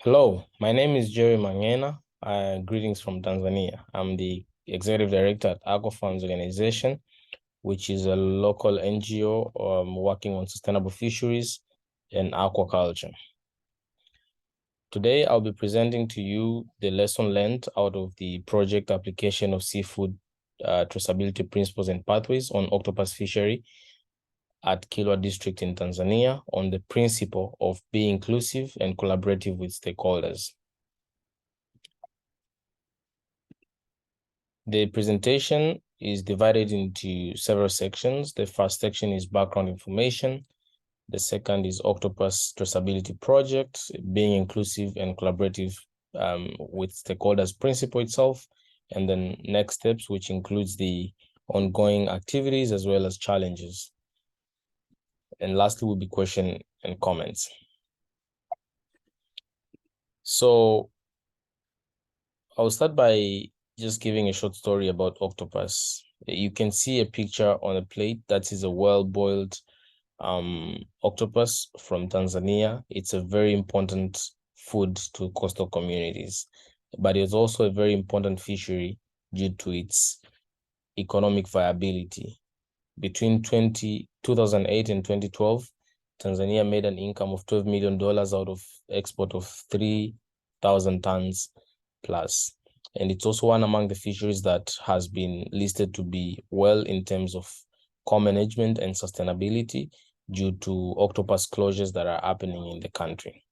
Hello, my name is Jerry Mangena. Greetings from Tanzania. I'm the Executive Director at AgroFarms Organization, which is a local NGO working on sustainable fisheries and aquaculture. Today, I'll be presenting to you the lesson learned out of the project application of Seafood Traceability Principles and Pathways on octopus fishery at Kilwa District in Tanzania on the principle of being inclusive and collaborative with stakeholders. The presentation is divided into several sections. The first section is background information. The second is Octopus Traceability Project, being inclusive and collaborative with stakeholders principle itself. And then next steps, which includes the ongoing activities as well as challenges. And lastly will be question and comments. So I'll start by just giving a short story about octopus. You can see a picture on a plate that is a well-boiled octopus from Tanzania. It's a very important food to coastal communities, but it's also a very important fishery due to its economic viability. Between 2008 and 2012, Tanzania made an income of $12 million out of export of 3,000 tons plus. And it's also one among the fisheries that has been listed to be well in terms of co-management and sustainability due to octopus closures that are happening in the country.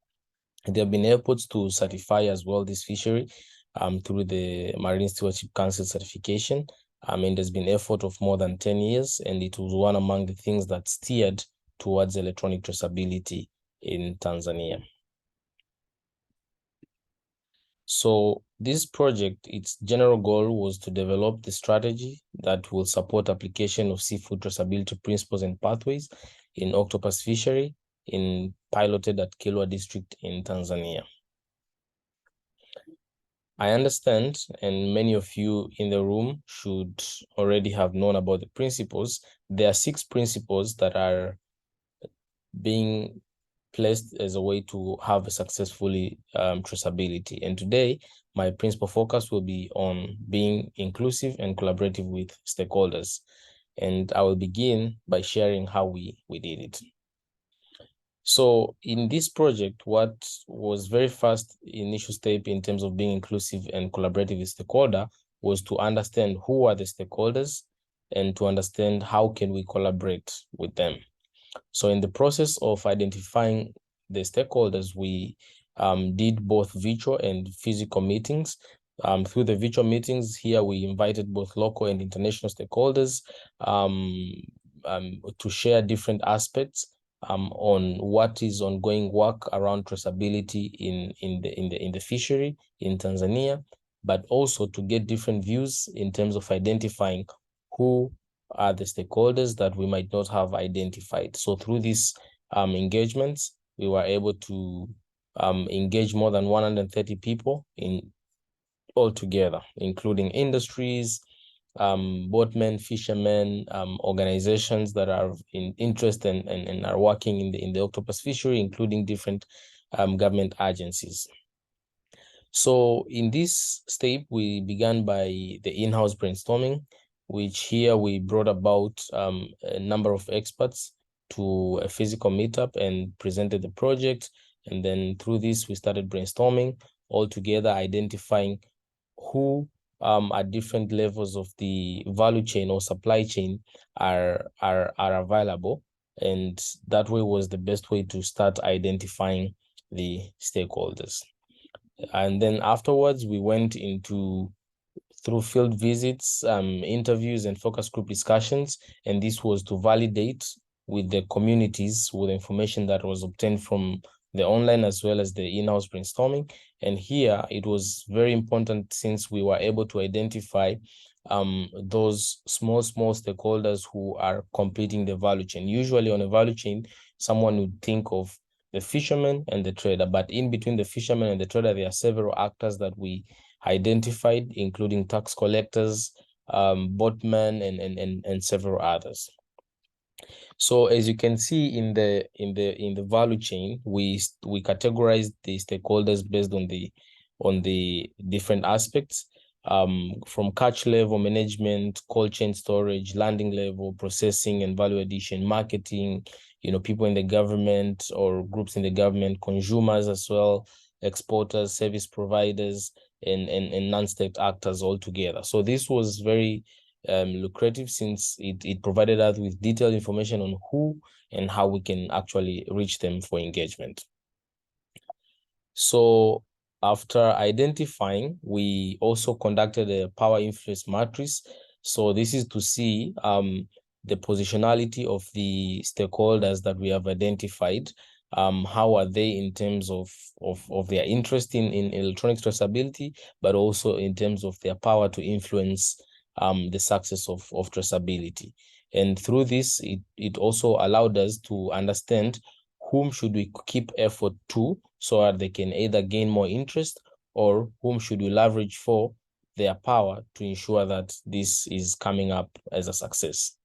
There have been efforts to certify as well this fishery through the Marine Stewardship Council certification. And there's been effort of more than 10 years, and it was one among the things that steered towards electronic traceability in Tanzania. So this project, its general goal was to develop the strategy that will support application of seafood traceability principles and pathways in octopus fishery piloted at Kilwa District in Tanzania. I understand, and many of you in the room should already have known about the principles. There are 6 principles that are being placed as a way to have a successfully traceability. And today, my principal focus will be on being inclusive and collaborative with stakeholders. And I will begin by sharing how we did it. So in this project, what was very first initial step in terms of being inclusive and collaborative with stakeholder was to understand who are the stakeholders and to understand how can we collaborate with them. So in the process of identifying the stakeholders, we did both virtual and physical meetings. Through the virtual meetings here, we invited both local and international stakeholders to share different aspects on what is ongoing work around traceability in the fishery in Tanzania, but also to get different views in terms of identifying who are the stakeholders that we might not have identified. So through these engagements, we were able to engage more than 130 people in altogether, including industries, boatmen, fishermen, organizations that are in interest and are working in the octopus fishery, including different government agencies. So in this step, we began by the in-house brainstorming, which here we brought about a number of experts to a physical meetup and presented the project. And then through this, we started brainstorming all together, identifying who at different levels of the value chain or supply chain are available. And that way was the best way to start identifying the stakeholders. And then afterwards, we went through field visits, interviews, and focus group discussions. And this was to validate with the communities with the information that was obtained from the online as well as the in-house brainstorming. And here it was very important since we were able to identify those small stakeholders who are completing the value chain. Usually on a value chain, someone would think of the fisherman and the trader, but in between the fisherman and the trader, there are several actors that we identified, including tax collectors, boatmen, and several others. So as you can see in the value chain, we categorize the stakeholders based on the different aspects, from catch level management, cold chain storage, landing level, processing and value addition, marketing, people in the government or groups in the government, consumers as well, exporters, service providers, and non-state actors all together. So this was very lucrative, since it provided us with detailed information on who and how we can actually reach them for engagement. So after identifying, we also conducted a power influence matrix. So this is to see the positionality of the stakeholders that we have identified. How are they in terms of their interest in electronic traceability, but also in terms of their power to influence the success of traceability. And through this, it also allowed us to understand whom should we keep effort to, so that they can either gain more interest, or whom should we leverage for their power to ensure that this is coming up as a success.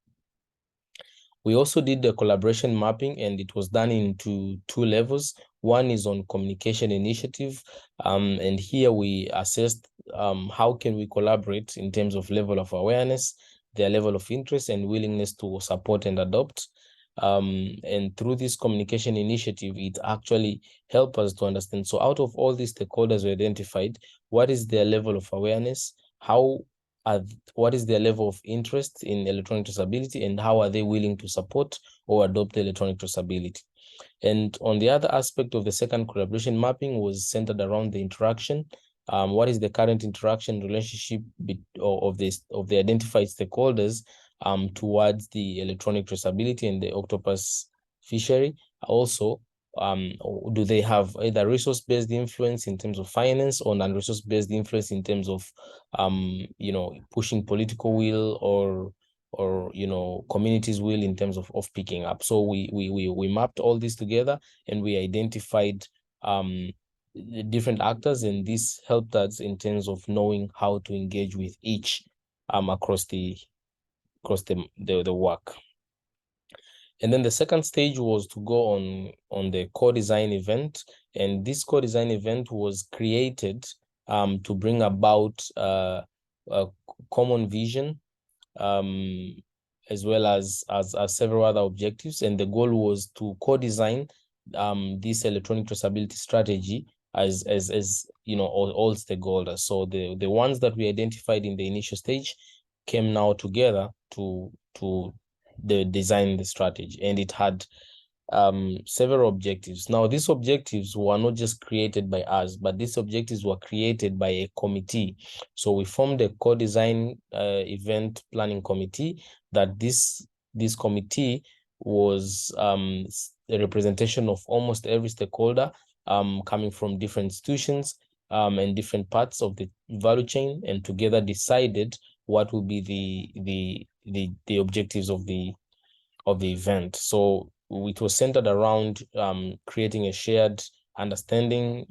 We also did the collaboration mapping, and it was done into two levels. One is on communication initiative, and here we assessed how can we collaborate in terms of level of awareness, their level of interest and willingness to support and adopt. And through this communication initiative, it actually helped us to understand. So out of all these stakeholders we identified, what is their level of awareness? What is their level of interest in electronic traceability, and how are they willing to support or adopt electronic traceability? And on the other aspect of the second collaboration mapping was centered around the interaction. What is the current interaction relationship of the identified stakeholders towards the electronic traceability and the octopus fishery? Also, do they have either resource-based influence in terms of finance, or non-resource-based influence in terms of pushing political will, or communities will in terms of picking up? So we mapped all this together, and we identified the different actors, and this helped us in terms of knowing how to engage with each across the work. And then the second stage was to go on the co-design event, and this co-design event was created to bring about a common vision, as well as several other objectives. And the goal was to co-design this electronic traceability strategy as all stakeholders. So the ones that we identified in the initial stage came now together to design the strategy, and it had several objectives. Now, these objectives were not just created by us, but these objectives were created by a committee. So we formed a co-design event planning committee. That this committee was a representation of almost every stakeholder coming from different institutions and different parts of the value chain, and together decided what will be the objectives of the event. So it was centered around creating a shared understanding,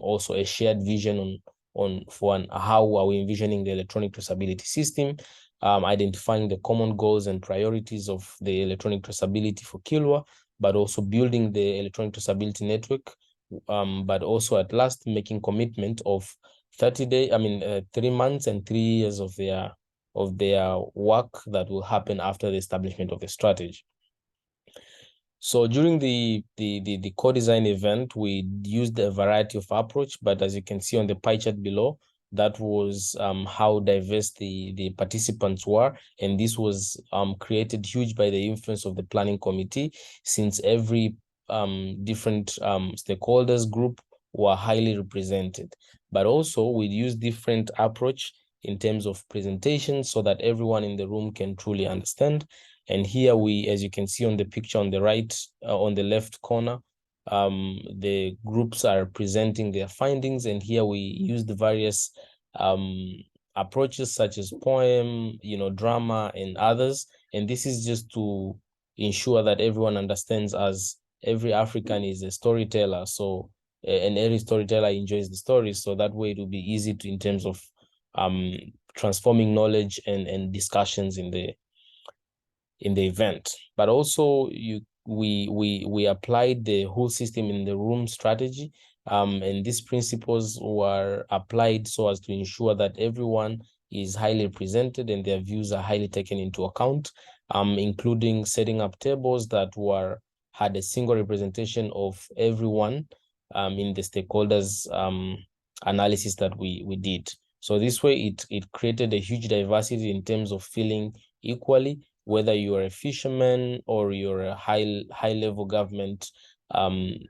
also a shared vision on how are we envisioning the electronic traceability system, identifying the common goals and priorities of the electronic traceability for Kilwa, but also building the electronic traceability network, but also at last making commitment of 3 months and 3 years of their work that will happen after the establishment of the strategy. So during the co-design event, we used a variety of approach, but as you can see on the pie chart below, that was how diverse the participants were. And this was created huge by the influence of the planning committee, since every different stakeholders group were highly represented. But also we used different approach in terms of presentation, so that everyone in the room can truly understand. And here we, as you can see on the picture on the right, on the left corner, the groups are presenting their findings. And here we use the various approaches such as poem, drama and others. And this is just to ensure that everyone understands, as every African is a storyteller. So, and every storyteller enjoys the story. So that way it will be easy in terms of transforming knowledge and discussions in the event. But also we applied the whole system in the room strategy, and these principles were applied so as to ensure that everyone is highly represented and their views are highly taken into account, including setting up tables that had a single representation of everyone in the stakeholders analysis that we did. So this way it created a huge diversity in terms of feeling equally, whether you're a fisherman or you're a high level government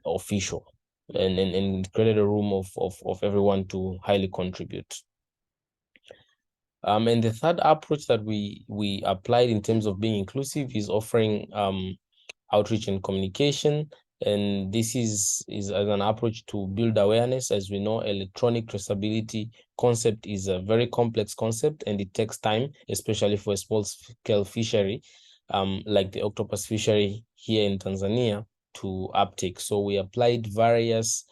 official, and created a room of everyone to highly contribute. And the third approach that we applied in terms of being inclusive is offering outreach and communication. And this is as an approach to build awareness. As we know, electronic traceability concept is a very complex concept, and it takes time, especially for a small-scale fishery like the octopus fishery here in Tanzania, to uptake. So we applied various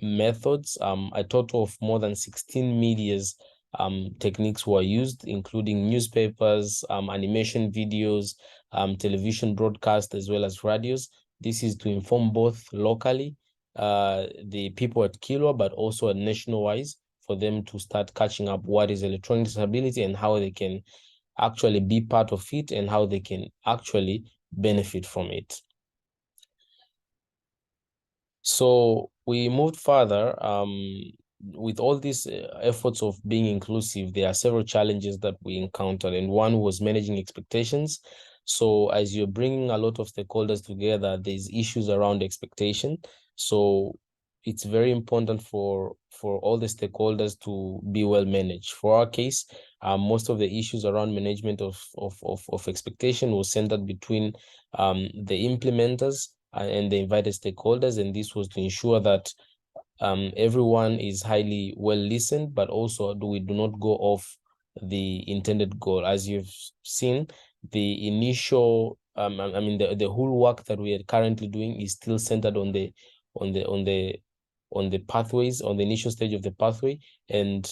methods. A total of more than 16 medias techniques were used, including newspapers, animation videos, television broadcast, as well as radios. This is to inform both locally, the people at Kilwa, but also at nationwide, for them to start catching up what is electronic disability and how they can actually be part of it and how they can actually benefit from it. So we moved further. With all these efforts of being inclusive, there are several challenges that we encountered, and one was managing expectations. So as you're bringing a lot of stakeholders together, there's issues around expectation. So it's very important for all the stakeholders to be well managed. For our case, most of the issues around management of expectation was centered between the implementers and the invited stakeholders, and this was to ensure that everyone is highly well listened, but also we do not go off the intended goal. As you've seen, the initial the whole work that we are currently doing is still centered on the pathways, on the initial stage of the pathway, and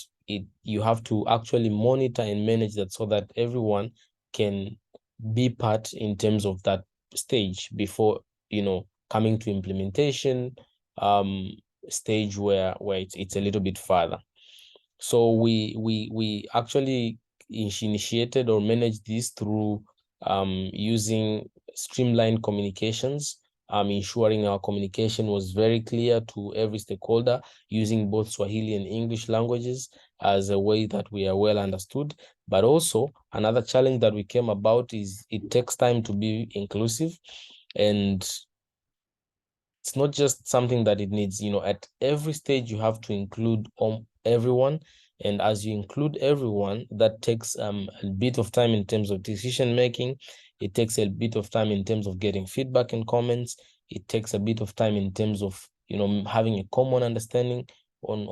you have to actually monitor and manage that so that everyone can be part in terms of that stage before coming to implementation stage where it's a little bit further. So we actually initiated or managed this through using streamlined communications, ensuring our communication was very clear to every stakeholder, using both Swahili and English languages as a way that we are well understood. But also another challenge that we came about is it takes time to be inclusive, and it's not just something that it needs, at every stage you have to include everyone. And as you include everyone, that takes a bit of time in terms of decision making. It takes a bit of time in terms of getting feedback and comments. It takes a bit of time in terms of, having a common understanding on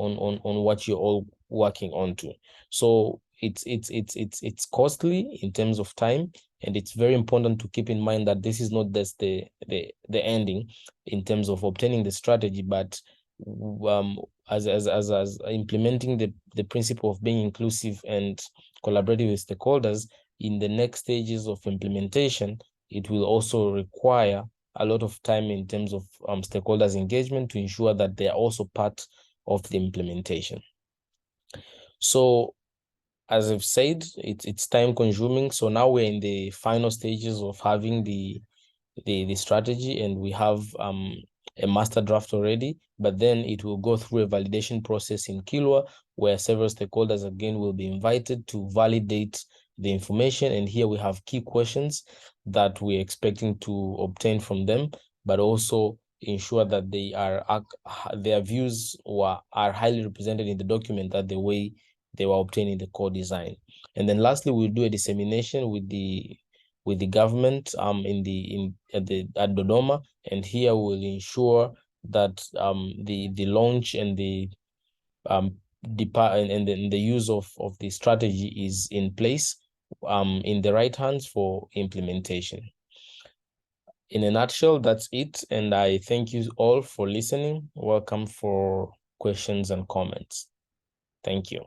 what you're all working on to. So it's costly in terms of time, and it's very important to keep in mind that this is not just the ending in terms of obtaining the strategy, but as implementing the principle of being inclusive and collaborative with stakeholders in the next stages of implementation, it will also require a lot of time in terms of stakeholders engagement to ensure that they are also part of the implementation. So as I've said, it's time consuming. So now we're in the final stages of having the strategy, and we have a master draft already, but then it will go through a validation process in Kilwa, where several stakeholders again will be invited to validate the information. And here we have key questions that we're expecting to obtain from them, but also ensure that their views are highly represented in the document, that the way they were obtained in the core design. And then lastly, we'll do a dissemination with the government at Dodoma, and here we'll ensure that the launch and the the use of the strategy is in place in the right hands for implementation. In a nutshell, that's it, and I thank you all for listening. Welcome for questions and comments. Thank you.